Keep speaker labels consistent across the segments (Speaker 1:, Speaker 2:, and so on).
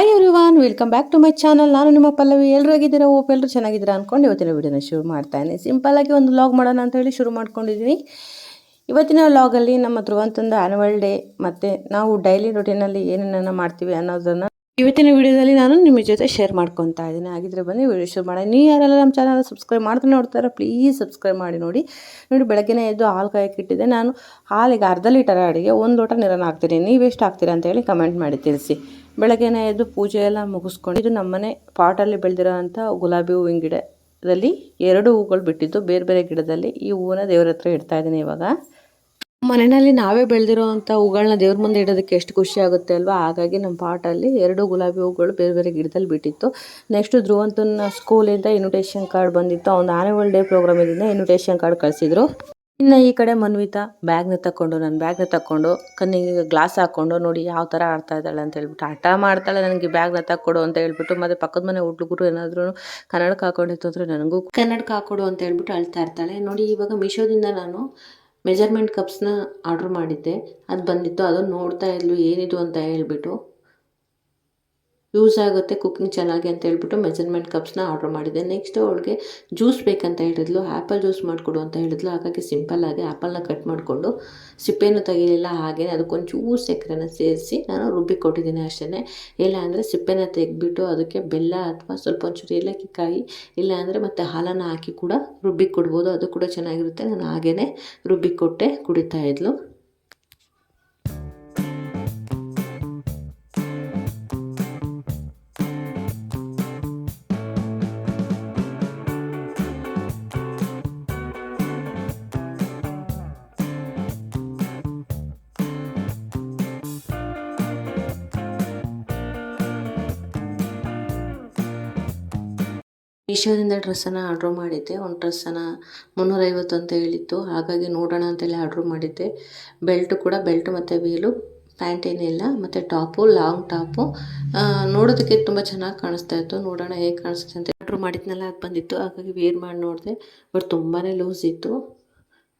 Speaker 1: Hi everyone, welcome back to my channel. ನಾನು ನಿಮ್ಮ ಪಲ್ಲವಿ. ಎಲ್ಲರೂ ಹೇಗಿದ್ದೀರಾ? ಹೋಪ್ ಎಲ್ಲರೂ ಚೆನ್ನಾಗಿದ್ದೀರಾ ಅಂದ್ಕೊಂಡು ಇವತ್ತಿನ ವಿಡಿಯೋನ ಶುರು ಮಾಡ್ತಾಯಿದ್ದೀನಿ. ಸಿಂಪಲ್ಲಾಗಿ ಒಂದು ವ್ಲಾಗ್ ಮಾಡೋಣ ಅಂತ ಹೇಳಿ ಶುರು ಮಾಡ್ಕೊಂಡಿದ್ದೀನಿ. ಇವತ್ತಿನ ವ್ಲಾಗಲ್ಲಿ ನಮ್ಮ ಧ್ರುವಂತಂದು ಆ್ಯನ್ಯುವಲ್ ಡೇ ಮತ್ತು ನಾವು ಡೈಲಿ ರೊಟೀನಲ್ಲಿ ಏನೇನನ್ನು ಮಾಡ್ತೀವಿ ಅನ್ನೋದನ್ನು ಇವತ್ತಿನ ವಿಡಿಯೋದಲ್ಲಿ ನಾನು ನಿಮ್ಮ ಜೊತೆ ಶೇರ್ ಮಾಡ್ಕೊತಾ ಇದ್ದೀನಿ. ಹಾಗಿದ್ರೆ ಬನ್ನಿ ವಿಡಿಯೋ ಶುರು ಮಾಡಿ. ನೀವು ಯಾರೆಲ್ಲ ನಮ್ಮ ಚಾನಲ್ ಸಬ್ಸ್ಕ್ರೈಬ್ ಮಾಡ್ತಾನೆ ನೋಡ್ತಾರೋ ಪ್ಲೀಸ್ ಸಬ್ಸ್ಕ್ರೈಬ್ ಮಾಡಿ ನೋಡಿ. ಬೆಳಗ್ಗೆನೇ ಎದ್ದು ಹಾಲು ಕಾಯಕ್ಕಿಟ್ಟಿದ್ದೆ. ನಾನು ಹಾಲಿಗೆ ಅರ್ಧ ಲೀಟರ್ ಅಡಿಗೆ 1 ಲೋಟ ನೀರನ್ನು ಹಾಕ್ತೀನಿ. ನೀವು ಎಷ್ಟು ಹಾಕ್ತೀರಾ ಅಂತೇಳಿ ಕಮೆಂಟ್ ಮಾಡಿ ತಿಳಿಸಿ. ಬೆಳಗ್ಗೆನೇ ಎದ್ದು ಪೂಜೆ ಎಲ್ಲ ಮುಗಿಸ್ಕೊಂಡು, ಇದು ನಮ್ಮನೆ ಪಾಟಲ್ಲಿ ಬೆಳೆದಿರೋ ಅಂಥ ಗುಲಾಬಿ ಹೂವಿನ ಗಿಡದಲ್ಲಿ 2 ಹೂಗಳು ಬಿಟ್ಟಿದ್ದು. ಬೇರೆ ಬೇರೆ ಗಿಡದಲ್ಲಿ ಈ ಹೂವನ್ನ ದೇವ್ರ ಹತ್ರ ಇಡ್ತಾ ಇದ್ದೀನಿ. ಇವಾಗ ಮನೆಯಲ್ಲಿ ನಾವೇ ಬೆಳೆದಿರೋ ಅಂಥ ಹೂಗಳನ್ನ ದೇವ್ರ ಮುಂದೆ ಇಡೋದಕ್ಕೆ ಎಷ್ಟು ಖುಷಿ ಆಗುತ್ತೆ ಅಲ್ವಾ. ಹಾಗಾಗಿ ನಮ್ಮ ಪಾಟಲ್ಲಿ 2 ಗುಲಾಬಿ ಹೂಗಳು ಬೇರೆ ಬೇರೆ ಗಿಡದಲ್ಲಿ ಬಿಟ್ಟಿತ್ತು. ನೆಕ್ಸ್ಟ್ ಧ್ರುವಂತನ ಸ್ಕೂಲಿಂದ ಇನ್ವಿಟೇಷನ್ ಕಾರ್ಡ್ ಬಂದಿತ್ತು. ಅವ್ನು ಆ್ಯನ್ಯುವಲ್ ಡೇ ಪ್ರೋಗ್ರಾಮ್ ಇದ್ರಿಂದ ಇನ್ವಿಟೇಷನ್ ಕಾರ್ಡ್ ಕಳಿಸಿದ್ರು. ಇನ್ನು ಈ ಕಡೆ ಮನ್ವಿತಾ ನನ್ನ ಬ್ಯಾಗ್ನ ತಕ್ಕೊಂಡು ಕಣ್ಣಿಗೆ ಗ್ಲಾಸ್ ಹಾಕ್ಕೊಂಡು ನೋಡಿ ಯಾವ ಥರ ಆಡ್ತಾ ಇದ್ದಾಳೆ ಅಂತ ಹೇಳ್ಬಿಟ್ಟು ಹಠ ಮಾಡ್ತಾಳೆ. ನನಗೆ ಬ್ಯಾಗ್ನ ತಕ್ಕೊಡು ಅಂತ ಹೇಳ್ಬಿಟ್ಟು. ಮತ್ತು ಪಕ್ಕದ ಮನೆ ಹುಡುಗರು ಏನಾದರೂ ಕನ್ನಡಕ ಹಾಕೊಂಡಿತ್ತು ಅಂದರೆ ನನಗೂ ಕನ್ನಡಕ ಹಾಕೊಡು ಅಂತ ಹೇಳ್ಬಿಟ್ಟು ಅಳ್ತಾ ಇರ್ತಾಳೆ. ನೋಡಿ ಇವಾಗ ಮೀಶೋದಿಂದ ನಾನು ಮೆಜರ್ಮೆಂಟ್ ಕಪ್ಸ್ನ ಆರ್ಡ್ರ್ ಮಾಡಿದ್ದೆ. ಅದು ಬಂದಿತ್ತು. ಅದನ್ನು ನೋಡ್ತಾ ಇದ್ಲು ಏನಿದು ಅಂತ ಹೇಳ್ಬಿಟ್ಟು. ಯೂಸ್ ಆಗುತ್ತೆ ಕುಕ್ಕಿಂಗ್ ಚೆನ್ನಾಗಿ ಅಂತ ಹೇಳ್ಬಿಟ್ಟು ಮೆಜರ್ಮೆಂಟ್ ಕಪ್ಸ್ನ ಆರ್ಡ್ರ್ ಮಾಡಿದ್ದೆ. ನೆಕ್ಸ್ಟ್ ಅವಳಿಗೆ ಜ್ಯೂಸ್ ಬೇಕಂತ ಹೇಳಿದ್ಲು. ಆ್ಯಪಲ್ ಜ್ಯೂಸ್ ಮಾಡಿಕೊಡು ಅಂತ ಹೇಳಿದ್ಲು. ಹಾಗಾಗಿ ಸಿಂಪಲ್ಲಾಗಿ ಆ್ಯಪಲ್ನ ಕಟ್ ಮಾಡಿಕೊಂಡು ಸಿಪ್ಪೆನೂ ತೆಗಿಲಿಲ್ಲ, ಹಾಗೆ ಅದಕ್ಕೊಂಚೂರು ಸಕ್ಕರೆನ ಸೇರಿಸಿ ನಾನು ರುಬ್ಬಿ ಕೊಟ್ಟಿದ್ದೀನಿ ಅಷ್ಟೇ. ಇಲ್ಲ ಅಂದರೆ ಸಿಪ್ಪೆನ ತೆಗೆದ್ಬಿಟ್ಟು ಅದಕ್ಕೆ ಬೆಲ್ಲ ಅಥವಾ ಸ್ವಲ್ಪ ಒಂಚೂರು ಏಲಕ್ಕಿ ಕಾಯಿ ಇಲ್ಲ ಅಂದರೆ ಮತ್ತು ಹಾಲನ್ನು ಹಾಕಿ ಕೂಡ ರುಬ್ಬಿ ಕೊಡ್ಬೋದು. ಅದು ಕೂಡ ಚೆನ್ನಾಗಿರುತ್ತೆ. ನಾನು ಹಾಗೇ ರುಬ್ಬಿ ಕೊಟ್ಟೆ ಕುಡಿತಾ ಇದ್ಲು. ಮೀಶೋದಿಂದ ಡ್ರೆಸ್ಸನ್ನು ಆರ್ಡ್ರ್ ಮಾಡಿದ್ದೆ. ಒಂದು ಡ್ರೆಸ್ಸನ್ನು 350 ಅಂತ ಹೇಳಿತ್ತು. ಹಾಗಾಗಿ ನೋಡೋಣ ಅಂತೇಳಿ ಆರ್ಡ್ರ್ ಮಾಡಿದ್ದೆ. ಬೆಲ್ಟ್ ಮತ್ತು ವೀಲು, ಪ್ಯಾಂಟ್ ಏನಿಲ್ಲ, ಮತ್ತು ಟಾಪು, ಲಾಂಗ್ ಟಾಪು ನೋಡೋದಕ್ಕೆ ತುಂಬ ಚೆನ್ನಾಗಿ ಕಾಣಿಸ್ತಾ ಇತ್ತು. ನೋಡೋಣ ಹೇಗೆ ಕಾಣಿಸುತ್ತೆ ಅಂತ ಆರ್ಡ್ರ್ ಮಾಡಿದ್ನೆಲ್ಲ ಅದು ಬಂದಿತ್ತು. ಹಾಗಾಗಿ ವೇರ್ ಮಾಡಿ ನೋಡಿದೆ. ಬಟ್ ತುಂಬಾ ಲೂಸ್ ಇತ್ತು.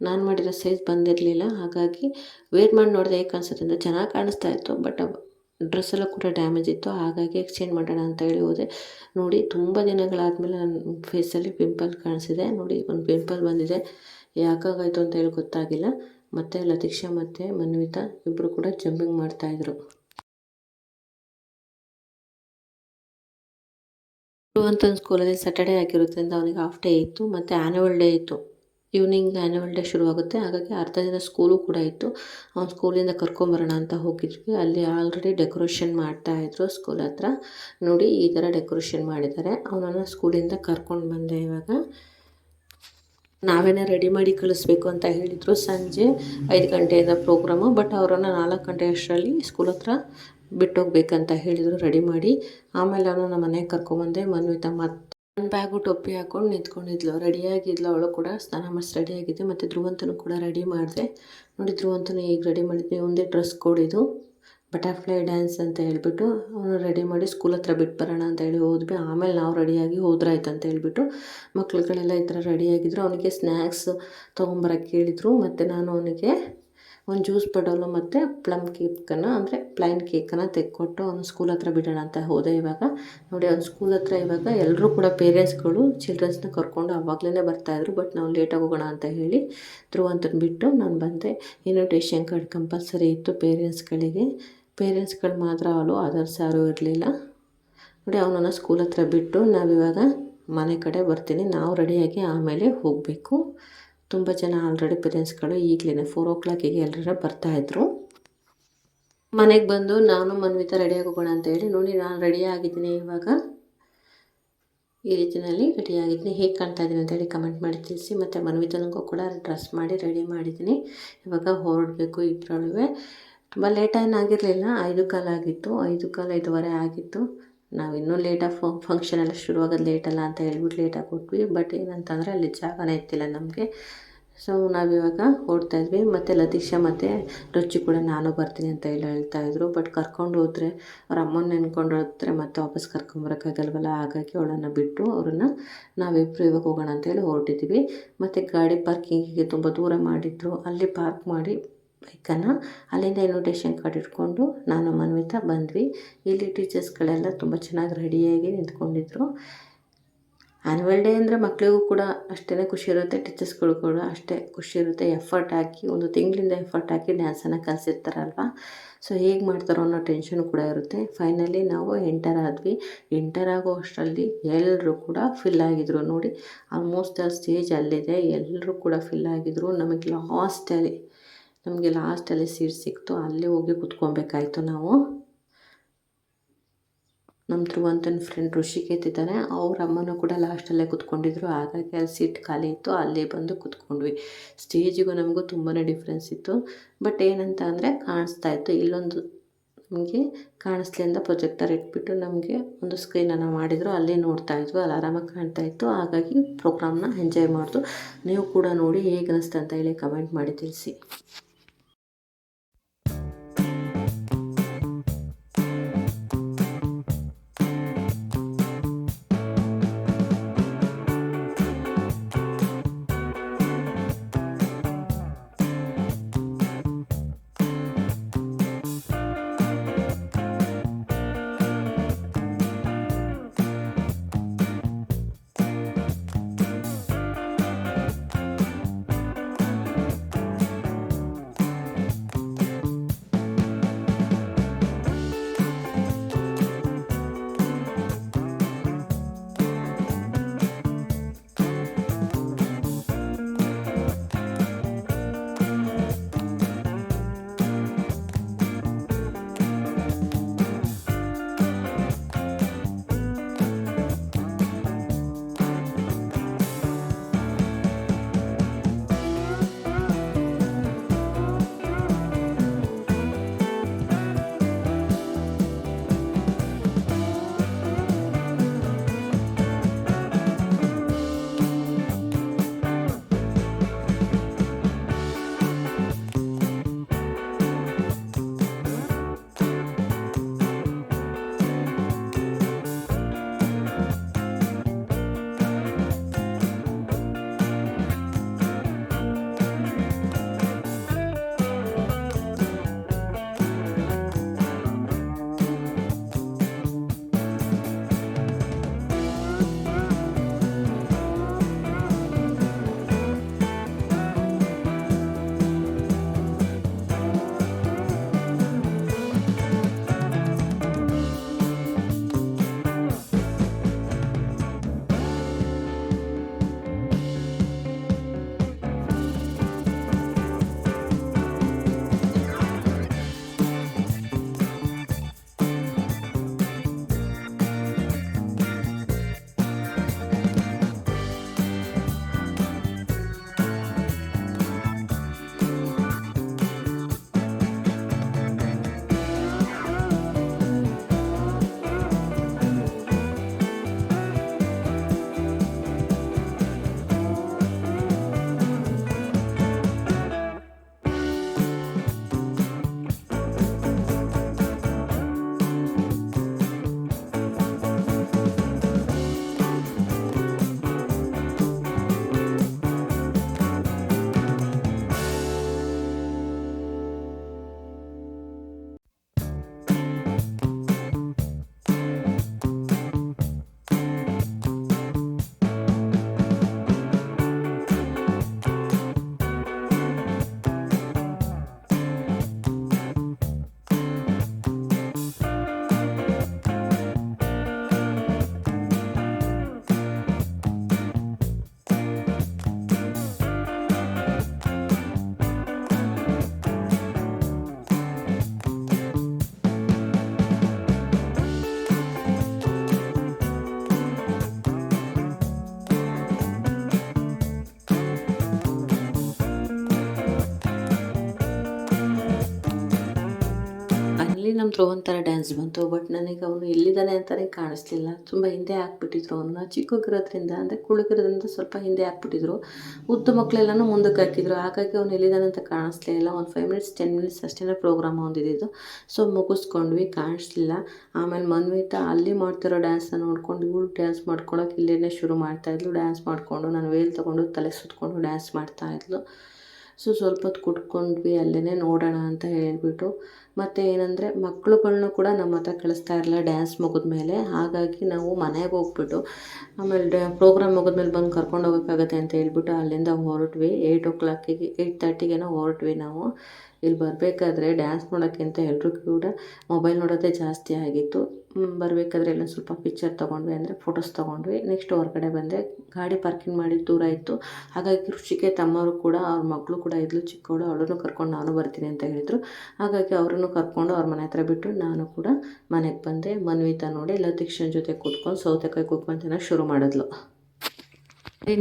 Speaker 1: ನಾನು ಮಾಡಿರೋ ಸೈಜ್ ಬಂದಿರಲಿಲ್ಲ. ಹಾಗಾಗಿ ವೇರ್ ಮಾಡಿ ನೋಡಿದೆ ಹೇಗೆ ಕಾಣಿಸುತ್ತೆ ಅಂತ. ಚೆನ್ನಾಗಿ ಕಾಣಿಸ್ತಾ ಇತ್ತು. ಬಟ್ ಡ್ರೆಸ್ಸೆಲ್ಲ ಕೂಡ ಡ್ಯಾಮೇಜ್ ಇತ್ತು. ಹಾಗಾಗಿ ಎಕ್ಸ್ಚೇಂಜ್ ಮಾಡೋಣ ಅಂತ ಹೇಳಿ ಹೋದೆ. ನೋಡಿ ತುಂಬ ದಿನಗಳಾದಮೇಲೆ ನನ್ನ ಫೇಸಲ್ಲಿ ಪಿಂಪಲ್ ಕಾಣಿಸಿದೆ. ನೋಡಿ ಒಂದು ಪಿಂಪಲ್ ಬಂದಿದೆ. ಯಾಕಾಗಾಯಿತು ಅಂತ ಹೇಳಿ ಗೊತ್ತಾಗಿಲ್ಲ. ಮತ್ತು ಲತೀಕ್ಷಾ ಮತ್ತು ಮನ್ವಿತಾ ಇಬ್ಬರು ಕೂಡ ಜಂಪಿಂಗ್ ಮಾಡ್ತಾಯಿದ್ರು. ಧ್ರುವಂತನ ಸ್ಕೂಲಲ್ಲಿ ಸ್ಯಾಟರ್ಡೇ ಆಗಿರೋದ್ರಿಂದ ಅವನಿಗೆ ಹಾಫ್ ಡೇ ಇತ್ತು ಮತ್ತು ಆ್ಯನ್ಯುವಲ್ ಡೇ ಇತ್ತು. ಈವ್ನಿಂಗ್ ಆ್ಯನ್ಯುವಲ್ ಡೇ ಶುರುವಾಗುತ್ತೆ. ಹಾಗಾಗಿ ಅರ್ಧ ದಿನ ಸ್ಕೂಲು ಕೂಡ ಇತ್ತು. ಅವ್ನು ಸ್ಕೂಲಿಂದ ಕರ್ಕೊಂಬರೋಣ ಅಂತ ಹೋಗಿದ್ವಿ. ಅಲ್ಲಿ ಆಲ್ರೆಡಿ ಡೆಕೋರೇಷನ್ ಮಾಡ್ತಾಯಿದ್ರು ಸ್ಕೂಲ್ ಹತ್ರ. ನೋಡಿ ಈ ಥರ ಡೆಕೋರೇಷನ್ ಮಾಡಿದ್ದಾರೆ. ಅವನನ್ನು ಸ್ಕೂಲಿಂದ ಕರ್ಕೊಂಡು ಬಂದೆ. ಇವಾಗ ನಾವೇನೇ ರೆಡಿ ಮಾಡಿ ಕಳಿಸ್ಬೇಕು ಅಂತ ಹೇಳಿದರು. ಸಂಜೆ 5 ಗಂಟೆಯಿಂದ ಪ್ರೋಗ್ರಾಮು. ಬಟ್ ಅವರನ್ನು 4 ಗಂಟೆ ಅಷ್ಟರಲ್ಲಿ ಸ್ಕೂಲ್ ಹತ್ರ ಬಿಟ್ಟೋಗ್ಬೇಕಂತ ಹೇಳಿದರು ರೆಡಿ ಮಾಡಿ. ಆಮೇಲೆ ಅವನು ನಮ್ಮ ಮನೆಗೆ ಕರ್ಕೊಂಬಂದೆ. ಮನ್ವಿತಾ ಮತ್ತು ನನ್ನ ಬ್ಯಾಗು ಟೊಪ್ಪಿ ಹಾಕ್ಕೊಂಡು ನಿಂತ್ಕೊಂಡಿದ್ಲು. ರೆಡಿಯಾಗಿದ್ಲು. ಅವಳು ಕೂಡ ಸ್ನಾನ ಮಾಡಿಸಿ ರೆಡಿಯಾಗಿದ್ದೆ. ಮತ್ತು ಧ್ರುವಂತನು ಕೂಡ ರೆಡಿ ಮಾಡಿದೆ. ನೋಡಿ ಧ್ರುವಂತನು ಈಗ ರೆಡಿ ಮಾಡಿದ್ವಿ. ಒಂದೇ ಡ್ರೆಸ್ ಕೋಡ್ ಇದು, ಬಟರ್ಫ್ಲೈ ಡ್ಯಾನ್ಸ್ ಅಂತ ಹೇಳ್ಬಿಟ್ಟು. ಅವನು ರೆಡಿ ಮಾಡಿ ಸ್ಕೂಲ್ ಹತ್ರ ಬಿಟ್ಟು ಬರೋಣ ಅಂತ ಹೇಳಿ ಹೋದ್ವಿ. ಆಮೇಲೆ ನಾವು ರೆಡಿಯಾಗಿ ಹೋದ್ರಾಯ್ತು ಅಂತ ಹೇಳ್ಬಿಟ್ಟು ಮಕ್ಳುಗಳೆಲ್ಲ ಈ ಥರ ರೆಡಿಯಾಗಿದ್ದರು. ಅವನಿಗೆ ಸ್ನ್ಯಾಕ್ಸ್ ತೊಗೊಂಬರೋಕ್ಕೆ ಹೇಳಿದರು. ಮತ್ತು ನಾನು ಅವನಿಗೆ ಒಂದು ಜ್ಯೂಸ್ ಬಾಟಲು ಮತ್ತು ಪ್ಲಮ್ ಕೇಕನ್ನು ಅಂದರೆ ಪ್ಲೈನ್ ಕೇಕನ್ನು ತೆಕ್ಕೊಟ್ಟು ಅವನು ಸ್ಕೂಲ್ ಹತ್ರ ಬಿಡೋಣ ಅಂತ ಹೋದೆ. ಇವಾಗ ನೋಡಿ ಅವ್ನು ಸ್ಕೂಲ್ ಹತ್ರ ಇವಾಗ ಎಲ್ಲರೂ ಕೂಡ ಪೇರೆಂಟ್ಸ್ಗಳು ಚಿಲ್ಡ್ರನ್ಸ್ನ ಕರ್ಕೊಂಡು ಆವಾಗಲೇ ಬರ್ತಾಯಿದ್ರು. ಬಟ್ ನಾವು ಲೇಟಾಗಿ ಹೋಗೋಣ ಅಂತ ಹೇಳಿ ಧ್ರುವಂತನ ಬಿಟ್ಟು ನಾನು ಬಂದೆ. ಇನ್ವಿಟೇಷನ್ ಕಾರ್ಡ್ ಕಂಪಲ್ಸರಿ ಇತ್ತು ಪೇರೆಂಟ್ಸ್ಗಳು ಮಾತ್ರ. ಅವಳು ಅದರ್ಸ್ ಯಾರೂ ಇರಲಿಲ್ಲ. ನೋಡಿ ಅವನನ್ನು ಸ್ಕೂಲ್ ಹತ್ರ ಬಿಟ್ಟು ನಾವಿವಾಗ ಮನೆ ಕಡೆ ಬರ್ತೀನಿ. ನಾವು ರೆಡಿಯಾಗಿ ಆಮೇಲೆ ಹೋಗಬೇಕು. ತುಂಬ ಜನ ಆಲ್ರೆಡಿ ಪೇರೆಂಟ್ಸ್ಗಳು ಈಗಲೇ 4 o'clock ಎಲ್ಲರೂ ಬರ್ತಾಯಿದ್ರು. ಮನೆಗೆ ಬಂದು ನಾನು ಮನ್ವಿತಾ ರೆಡಿಯಾಗಿ ಹೋಗೋಣ ಅಂತ ಹೇಳಿ ನೋಡಿ ನಾನು ರೆಡಿಯಾಗಿದ್ದೀನಿ. ಇವಾಗ ಈ ರೀತಿಯಲ್ಲಿ ರೆಡಿಯಾಗಿದ್ದೀನಿ. ಹೇಗೆ ಕಾಣ್ತಾ ಇದ್ದೀನಿ ಅಂತೇಳಿ ಕಮೆಂಟ್ ಮಾಡಿ ತಿಳಿಸಿ. ಮತ್ತು ಮನ್ವಿತನಿಗೂ ಕೂಡ ಡ್ರೆಸ್ ಮಾಡಿ ರೆಡಿ ಮಾಡಿದ್ದೀನಿ. ಇವಾಗ ಹೊರಡಬೇಕು. ಇಬ್ಬರೊಳಗೆ ತುಂಬ ಲೇಟಾಗಿರಲಿಲ್ಲ. 5 ಕಾಲು ಆಗಿತ್ತು. 5:15 ಆಗಿತ್ತು. ನಾವು ಇನ್ನೂ ಲೇಟಾಗಿ ಫಂಕ್ಷನ್ ಎಲ್ಲ ಶುರುವಾಗೋದು ಲೇಟಲ್ಲ ಅಂತ ಹೇಳ್ಬಿಟ್ಟು ಲೇಟಾಗಿ ಕೊಟ್ವಿ. ಬಟ್ ಏನಂತಂದರೆ ಅಲ್ಲಿ ಜಾಗನೇ ಇತ್ತಿಲ್ಲ ನಮಗೆ. ಸೊ ನಾವಿವಾಗ ಹೊರಡ್ತಾಯಿದ್ವಿ. ಮತ್ತು ಲತೀಕ್ಷಾ ಮತ್ತು ರುಚಿ ಕೂಡ ನಾನು ಬರ್ತೀನಿ ಅಂತ ಹೇಳ್ತಾಯಿದ್ರು. ಬಟ್ ಕರ್ಕೊಂಡು ಹೋದರೆ ಅವ್ರ ಅಮ್ಮನ ನೆನ್ಕೊಂಡು ಹೋದ್ರೆ ಮತ್ತೆ ವಾಪಸ್ ಕರ್ಕೊಂಬರೋಕ್ಕಾಗಲ್ವಲ್ಲ. ಹಾಗಾಗಿ ಅವಳನ್ನು ಬಿಟ್ಟು ನಾವಿಬ್ಬರು ಇವಾಗ ಹೋಗೋಣ ಅಂತೇಳಿ ಹೊರಟಿದ್ವಿ. ಮತ್ತು ಗಾಡಿ ಪಾರ್ಕಿಂಗಿಗೆ ತುಂಬ ದೂರ ಮಾಡಿದ್ರು. ಅಲ್ಲಿ ಪಾರ್ಕ್ ಮಾಡಿ ಬೈಕನ್ನು. ಅಲ್ಲಿಂದ ಇನ್ವಿಟೇಷನ್ ಕಾರ್ಡ್ ಇಟ್ಕೊಂಡು ನಾನು ಮನ್ವಿತಾ ಬಂದ್ವಿ. ಇಲ್ಲಿ ಟೀಚರ್ಸ್ಗಳೆಲ್ಲ ತುಂಬ ಚೆನ್ನಾಗಿ ರೆಡಿಯಾಗಿ ನಿಂತ್ಕೊಂಡಿದ್ರು. ಆ್ಯನ್ಯುವಲ್ ಡೇ ಅಂದರೆ ಮಕ್ಕಳಿಗೂ ಕೂಡ ಅಷ್ಟೇ ಖುಷಿ ಇರುತ್ತೆ, ಟೀಚರ್ಸ್ಗಳು ಕೂಡ ಅಷ್ಟೇ ಖುಷಿ ಇರುತ್ತೆ. ಎಫರ್ಟ್ ಹಾಕಿ ಒಂದು ತಿಂಗಳಿಂದ ಎಫರ್ಟ್ ಹಾಕಿ ಡ್ಯಾನ್ಸನ್ನು ಕಲಿಸಿರ್ತಾರಲ್ವ, ಸೊ ಹೇಗೆ ಮಾಡ್ತಾರೋ ಅನ್ನೋ ಟೆನ್ಷನ್ ಕೂಡ ಇರುತ್ತೆ. ಫೈನಲಿ ನಾವು ಎಂಟರ್ ಆದ್ವಿ. ಎಂಟರ್ ಆಗೋ ಅಷ್ಟರಲ್ಲಿ ಎಲ್ಲರೂ ಕೂಡ ಫಿಲ್ ಆಗಿದ್ರು. ನೋಡಿ, ಆಲ್ಮೋಸ್ಟ್ ಸ್ಟೇಜ್ ಅಲ್ಲಿದೆ, ಎಲ್ಲರೂ ಕೂಡ ಫಿಲ್ ಆಗಿದ್ರು. ನಮಗೆ ಲಾಸ್ಟಲ್ಲಿ ಸೀಟ್ ಸಿಕ್ತು. ಅಲ್ಲೇ ಹೋಗಿ ಕುತ್ಕೊಬೇಕಾಯ್ತು ನಾವು. ನಮ್ಮ ಧ್ರುವಂತನ ಫ್ರೆಂಡ್ ಋಷಿಕೇತ್ ಇದ್ದಾನೆ, ಅವ್ರ ಅಮ್ಮನೂ ಕೂಡ ಲಾಸ್ಟಲ್ಲೇ ಕುತ್ಕೊಂಡಿದ್ರು. ಹಾಗಾಗಿ ಅಲ್ಲಿ ಸೀಟ್ ಖಾಲಿ ಇತ್ತು, ಅಲ್ಲೇ ಬಂದು ಕುತ್ಕೊಂಡ್ವಿ. ಸ್ಟೇಜಿಗೂ ನಮಗೂ ತುಂಬಾ ಡಿಫ್ರೆನ್ಸ್ ಇತ್ತು. ಬಟ್ ಏನಂತ ಅಂದರೆ ಕಾಣಿಸ್ತಾ ಇತ್ತು. ಇಲ್ಲೊಂದು ನಮಗೆ ಕಾಣಿಸ್ಲಿಂದ ಪ್ರೊಜೆಕ್ಟರ್ ಇಟ್ಬಿಟ್ಟು ನಮಗೆ ಒಂದು ಸ್ಕ್ರೀನನ್ನು ಮಾಡಿದರು, ಅಲ್ಲೇ ನೋಡ್ತಾ ಇದ್ವಿ. ಅಲ್ಲಿ ಆರಾಮಾಗಿ ಕಾಣ್ತಾ ಇತ್ತು. ಹಾಗಾಗಿ ಪ್ರೋಗ್ರಾಮ್ನ ಎಂಜಾಯ್ ಮಾಡ್ದು. ನೀವು ಕೂಡ ನೋಡಿ ಹೇಗೆ ಅನಿಸ್ತು ಅಂತ ಹೇಳಿ ಕಮೆಂಟ್ ಮಾಡಿ ತಿಳಿಸಿ. ನಮ್ಮ ಧ್ರುವಂತರ ಡ್ಯಾನ್ಸ್ ಬಂತು. ಬಟ್ ನನಗೆ ಅವನು ಎಲ್ಲಿದ್ದಾನೆ ಅಂತಲೇ ಕಾಣಿಸ್ಲಿಲ್ಲ. ತುಂಬ ಹಿಂದೆ ಹಾಕ್ಬಿಟ್ಟಿದ್ರು ಅವನ್ನ. ಚಿಕ್ಕಗಿರೋದ್ರಿಂದ ಅಂದರೆ ಕುಳುಗಿರೋದ್ರಿಂದ ಸ್ವಲ್ಪ ಹಿಂದೆ ಹಾಕ್ಬಿಟ್ಟಿದ್ರು. ಉದ್ದ ಮಕ್ಕಳೆಲ್ಲನೂ ಮುಂದಕ್ಕೆ ಹಾಕಿದ್ರು. ಹಾಗಾಗಿ ಅವ್ನು ಎಲ್ಲಿದ್ದಾನೆ ಅಂತ ಕಾಣಿಸ್ಲೇ ಇಲ್ಲ. ಒಂದು 5 ಮಿನಿಟ್ಸ್ 10 ಮಿನಿಟ್ಸ್ ಅಷ್ಟೇ ಪ್ರೋಗ್ರಾಮ್ ಹೊಂದಿದ್ದು. ಸೊ ಮುಗಿಸ್ಕೊಂಡ್ವಿ, ಕಾಣಿಸ್ಲಿಲ್ಲ. ಆಮೇಲೆ ಮನ್ವಿತಾ ಅಲ್ಲಿ ಮಾಡ್ತಿರೋ ಡ್ಯಾನ್ಸ್ನ ನೋಡ್ಕೊಂಡು ಇವಳು ಡ್ಯಾನ್ಸ್ ಮಾಡ್ಕೊಳಕ್ಕೆ ಇಲ್ಲೇ ಶುರು ಮಾಡ್ತಾಯಿದ್ಲು. ಡ್ಯಾನ್ಸ್ ಮಾಡಿಕೊಂಡು ನಾನು ವೇಲ್ ತೊಗೊಂಡು ತಲೆ ಸುತ್ಕೊಂಡು ಡ್ಯಾನ್ಸ್ ಮಾಡ್ತಾಯಿದ್ಲು. ಸ್ವಲ್ಪ ಹೊತ್ತು ಕುತ್ಕೊಂಡ್ವಿ ಅಲ್ಲೇ ನೋಡೋಣ ಅಂತ ಹೇಳ್ಬಿಟ್ಟು. ಮತ್ತು ಏನಂದರೆ ಮಕ್ಳುಗಳ್ನು ಕೂಡ ನಮ್ಮ ಹತ್ರ ಕಳಿಸ್ತಾ ಇರಲಿಲ್ಲ ಡ್ಯಾನ್ಸ್ ಮುಗಿದ್ಮೇಲೆ. ಹಾಗಾಗಿ ನಾವು ಮನೆಗೆ ಹೋಗ್ಬಿಟ್ಟು ಆಮೇಲೆ ಪ್ರೋಗ್ರಾಮ್ ಮುಗಿದ್ಮೇಲೆ ಬಂದು ಕರ್ಕೊಂಡು ಹೋಗೋಕ್ಕಾಗತ್ತೆ ಅಂತ ಹೇಳ್ಬಿಟ್ಟು ಅಲ್ಲಿಂದ ಹೊರಟ್ವಿ. 8:30 ಹೊರಟ್ವಿ ನಾವು. ಇಲ್ಲಿ ಬರಬೇಕಾದ್ರೆ ಡ್ಯಾನ್ಸ್ ನೋಡೋಕ್ಕಿಂತ ಎಲ್ಲರೂ ಕೂಡ ಮೊಬೈಲ್ ನೋಡೋದೇ ಜಾಸ್ತಿ ಆಗಿತ್ತು. ಬರಬೇಕಾದ್ರೆ ಎಲ್ಲ ಸ್ವಲ್ಪ ಪಿಕ್ಚರ್ ತೊಗೊಂಡ್ವಿ, ಅಂದರೆ ಫೋಟೋಸ್ ತೊಗೊಂಡ್ವಿ. ನೆಕ್ಸ್ಟ್ ಹೊರಗಡೆ ಬಂದೆ. ಗಾಡಿ ಪಾರ್ಕಿಂಗ್ ಮಾಡಿದ್ದು ದೂರ ಇತ್ತು. ಹಾಗಾಗಿ ರುಚಿಕೆ ತಮ್ಮವರು ಕೂಡ ಅವ್ರ ಮಗಳು ಕೂಡ ಇದ್ಲು ಚಿಕ್ಕವಳು, ಅವಳನ್ನು ಕರ್ಕೊಂಡು ನಾನು ಬರ್ತೀನಿ ಅಂತ ಹೇಳಿದರು. ಹಾಗಾಗಿ ಅವರನ್ನು ಕರ್ಕೊಂಡು ಅವ್ರ ಮನೆ ಹತ್ರ ಬಿಟ್ಟು ನಾನು ಕೂಡ ಮನೆಗೆ ಬಂದೆ. ಮನ್ವಿತಾ ನೋಡಿ ಲತೀಕ್ಷನ್ ಜೊತೆ ಕೂತ್ಕೊಂಡು ಸೌತೆಕಾಯಿ ಕುಯ್ಕೊಂಡು ತಿನ್ನೋಕೆ ಶುರು ಮಾಡಿದ್ಲು.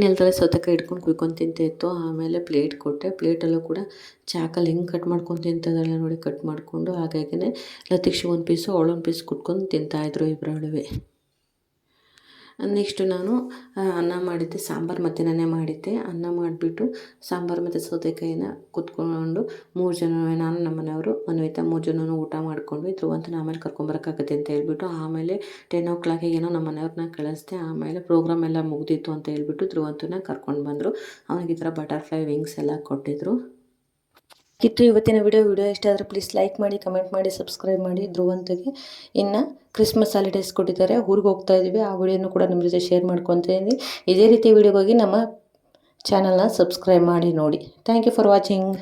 Speaker 1: ನೆಲದಲ್ಲೇ ಸೌತೆಕಾಯಿ ಇಟ್ಕೊಂಡು ಕುಯ್ಕೊಂಡು ತಿಂತಾಯಿತ್ತು. ಆಮೇಲೆ ಪ್ಲೇಟ್ ಕೊಟ್ಟೆ. ಪ್ಲೇಟಲ್ಲೂ ಕೂಡ ಚಾಕಲ್ಲಿ ಹೆಂಗೆ ಕಟ್ ಮಾಡ್ಕೊಂಡು ತಿಂತದಲ್ಲ ನೋಡಿ, ಕಟ್ ಮಾಡಿಕೊಂಡು. ಹಾಗಾಗಿನೇ ಲತೀಕ್ಷ ಒಂದು ಪೀಸು ಅವಳೊಂದು ಪೀಸ್ ಕುಟ್ಕೊಂಡು ತಿಂತಾಯಿದ್ರು ಇಬ್ಬರಳುವೆ. ನೆಕ್ಸ್ಟು ನಾನು ಅನ್ನ ಮಾಡಿದ್ದೆ, ಸಾಂಬಾರು ಮಧ್ಯಾಹ್ನನೇ ಮಾಡಿದ್ದೆ. ಅನ್ನ ಮಾಡಿಬಿಟ್ಟು ಸಾಂಬಾರು ಮತ್ತು ಸೌತೆಕಾಯಿನ ಕುತ್ಕೊಂಡು 3 ಜನ, ನಾನು ನಮ್ಮ ಮನೆಯವರು ಮನ್ವಿತಾ 3 ಜನನೂ ಊಟ ಮಾಡ್ಕೊಂಡ್ವಿ. ಧ್ರುವಂತನ ಆಮೇಲೆ ಕರ್ಕೊಂಬರೋಕ್ಕಾಗತ್ತೆ ಅಂತ ಹೇಳ್ಬಿಟ್ಟು ಆಮೇಲೆ 10 o'clock ನಮ್ಮ ಮನೆಯವ್ರನ್ನ ಕಳಿಸ್ದೆ. ಆಮೇಲೆ ಪ್ರೋಗ್ರಾಮ್ ಎಲ್ಲ ಮುಗ್ದಿತ್ತು ಅಂತ ಹೇಳ್ಬಿಟ್ಟು ಧ್ರುವಂತನ ಕರ್ಕೊಂಡು ಬಂದರು. ಅವನಿಗೆ ಈ ಥರ ಬಟರ್ಫ್ಲೈ ವಿಂಗ್ಸ್ ಎಲ್ಲ ಕೊಟ್ಟಿದ್ದರು. ಇವತ್ತಿನ ವಿಡಿಯೋ ಇಷ್ಟ ಆದರೆ ಪ್ಲೀಸ್ ಲೈಕ್ ಮಾಡಿ, ಕಮೆಂಟ್ ಮಾಡಿ, ಸಬ್ಸ್ಕ್ರೈಬ್ ಮಾಡಿ. ಧ್ರುವಂತಗೆ ಇನ್ನು ಕ್ರಿಸ್ಮಸ್ ಹಾಲಿಡೇಸ್ ಕೊಟ್ಟಿದ್ದಾರೆ, ಊರಿಗೆ ಹೋಗ್ತಾ ಇದ್ದೀವಿ. ಆ ವಿಡಿಯೋನು ಕೂಡ ನಿಮ್ಮ ಜೊತೆ ಶೇರ್ ಮಾಡ್ಕೊತಾ ಇದ್ದೀನಿ. ಇದೇ ರೀತಿ ವಿಡಿಯೋಗಾಗಿ ನಮ್ಮ ಚಾನಲ್ನ ಸಬ್ಸ್ಕ್ರೈಬ್ ಮಾಡಿ ನೋಡಿ. Thank you for watching.